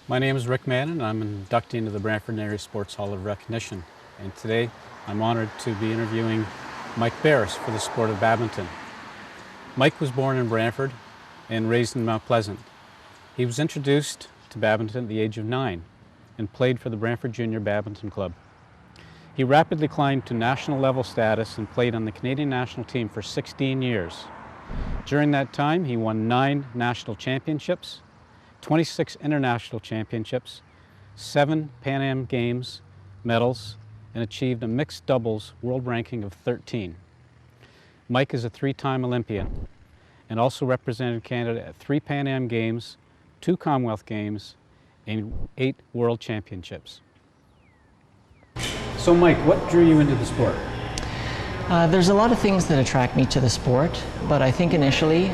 My name is Rick Madden, and I'm an inductee into the Brantford Area Sports Hall of Recognition. And today I'm honored to be interviewing Mike Beres for the sport of badminton. Mike was born in Brantford and raised in Mount Pleasant. He was introduced to badminton at the age of 9 and played for the Brantford Junior Badminton Club. He rapidly climbed to national level status and played on the Canadian national team for 16 years. During that time, he won 9 national championships, 26 international championships, 7 Pan Am Games medals, and achieved a mixed doubles world ranking of 13. Mike is a 3-time Olympian and also represented Canada at 3 Pan Am Games, 2 Commonwealth Games, and 8 World Championships. So Mike, what drew you into the sport? There's a lot of things that attract me to the sport, but I think initially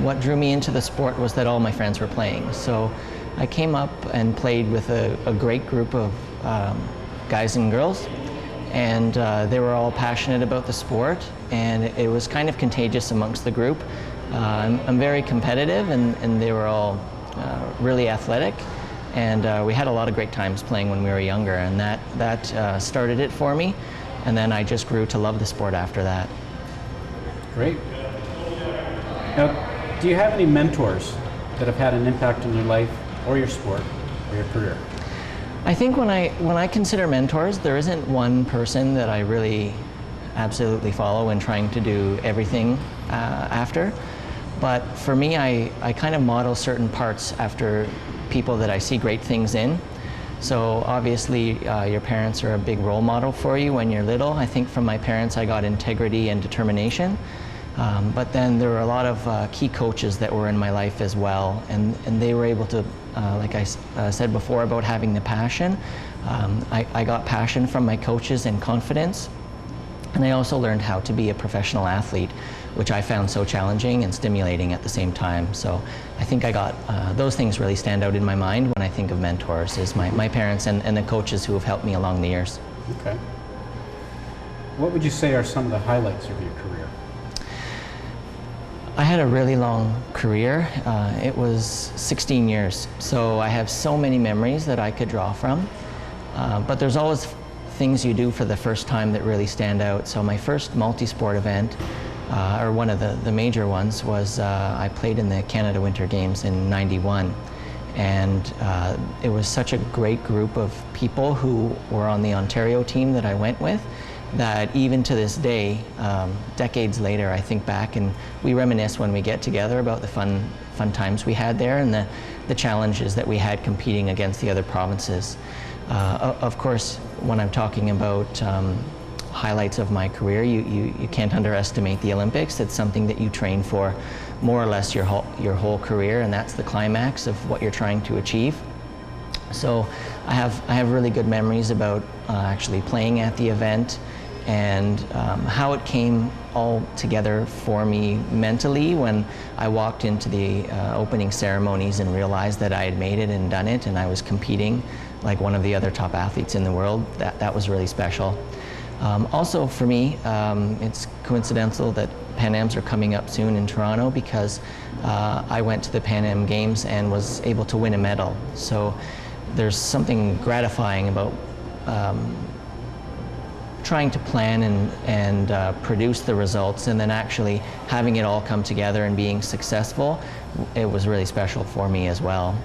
what drew me into the sport was that all my friends were playing. So I came up and played with a great group of guys and girls, and they were all passionate about the sport, and it was kind of contagious amongst the group. I'm very competitive, and they were all really athletic, and we had a lot of great times playing when we were younger, and that started it for me. And then I just grew to love the sport after that. Great. Now, do you have any mentors that have had an impact on your life or your sport or your career? I think when I consider mentors, there isn't one person that I really absolutely follow and trying to do everything after. But for me, I kind of model certain parts after people that I see great things in. So obviously your parents are a big role model for you when you're little. I think from my parents I got integrity and determination. But then there were a lot of key coaches that were in my life as well, and they were able to, like I said before about having the passion, I got passion from my coaches and confidence. And I also learned how to be a professional athlete, which I found so challenging and stimulating at the same time. So I think I got, those things really stand out in my mind when I think of mentors, is my parents and the coaches who have helped me along the years. Okay. What would you say are some of the highlights of your career? I had a really long career. It was 16 years. So I have so many memories that I could draw from. But there's always things you do for the first time that really stand out. So my first multi-sport event, or one of the major ones, was I played in the Canada Winter Games in '91. And it was such a great group of people who were on the Ontario team that I went with, that even to this day, decades later, I think back and we reminisce when we get together about the fun times we had there and the challenges that we had competing against the other provinces. Of course, when I'm talking about highlights of my career, you can't underestimate the Olympics. It's something that you train for more or less your whole career, and that's the climax of what you're trying to achieve. So I have really good memories about actually playing at the event and how it came all together for me mentally when I walked into the opening ceremonies and realized that I had made it and done it, and I was competing like one of the other top athletes in the world. That was really special. Also for me, it's coincidental that Pan Ams are coming up soon in Toronto, because I went to the Pan Am Games and was able to win a medal. So there's something gratifying about trying to plan and produce the results, and then actually having it all come together and being successful. It was really special for me as well.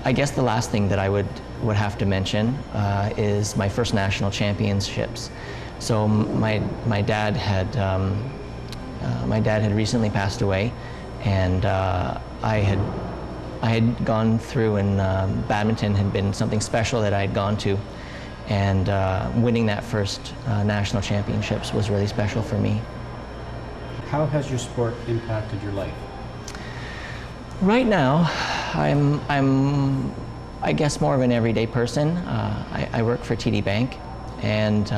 I guess the last thing that I would have to mention is my first national championships. So my dad had recently passed away, and I had gone through, and badminton had been something special that I had gone to, and winning that first national championships was really special for me. How has your sport impacted your life? Right now, I'm I guess more of an everyday person. I work for TD Bank, and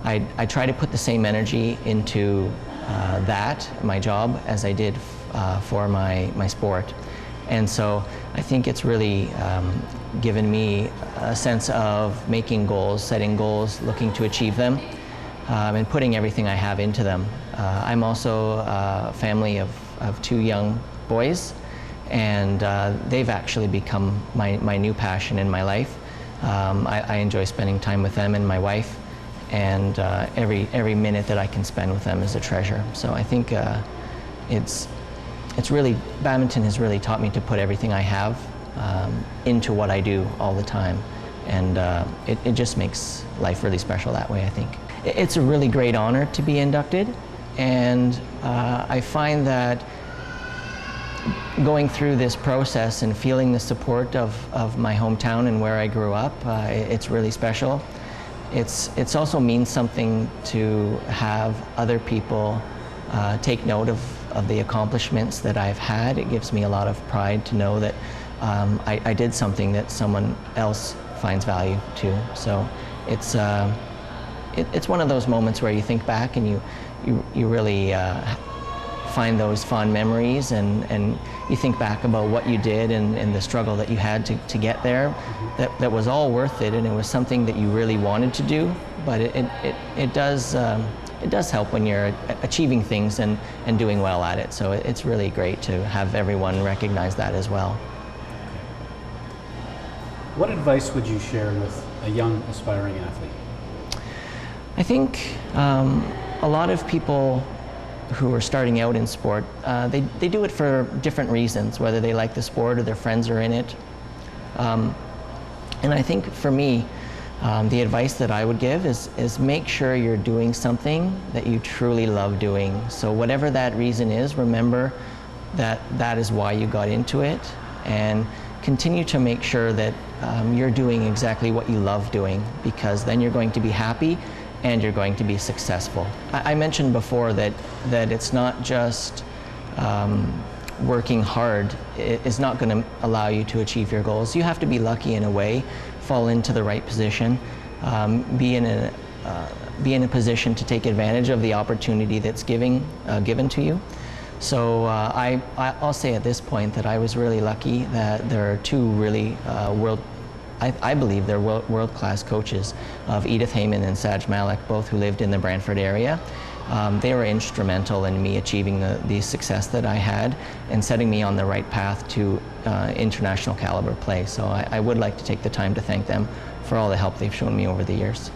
I try to put the same energy into my job, as I did for my sport. And so I think it's really given me a sense of making goals, setting goals, looking to achieve them, and putting everything I have into them. I'm also a family of 2 young boys, and they've actually become my new passion in my life. I enjoy spending time with them and my wife, and every minute that I can spend with them is a treasure. So I think it's really, badminton has really taught me to put everything I have into what I do all the time, and it just makes life really special that way, I think. It's a really great honor to be inducted, and I find that going through this process and feeling the support of my hometown and where I grew up, it's really special. It's also means something to have other people take note of the accomplishments that I've had. It gives me a lot of pride to know that I did something that someone else finds value to. So it's one of those moments where you think back and you really find those fond memories, and you think back about what you did and the struggle that you had to get there. That was all worth it, and it was something that you really wanted to do. But it does help when you're achieving things and doing well at it. So it's really great to have everyone recognize that as well. What advice would you share with a young aspiring athlete? I think a lot of people who are starting out in sport, they do it for different reasons, whether they like the sport or their friends are in it. And I think for me, the advice that I would give is make sure you're doing something that you truly love doing. So whatever that reason is, remember that that is why you got into it, and continue to make sure that you're doing exactly what you love doing, because then you're going to be happy and you're going to be successful. I mentioned before that it's not just working hard is not going to allow you to achieve your goals. You have to be lucky in a way, fall into the right position, be in a position to take advantage of the opportunity that's given to you. So I'll say at this point that I was really lucky that there are two really I believe they're world-class coaches of Edith Heyman and Saj Malik, both who lived in the Brantford area. They were instrumental in me achieving the success that I had and setting me on the right path to international caliber play. So I would like to take the time to thank them for all the help they've shown me over the years.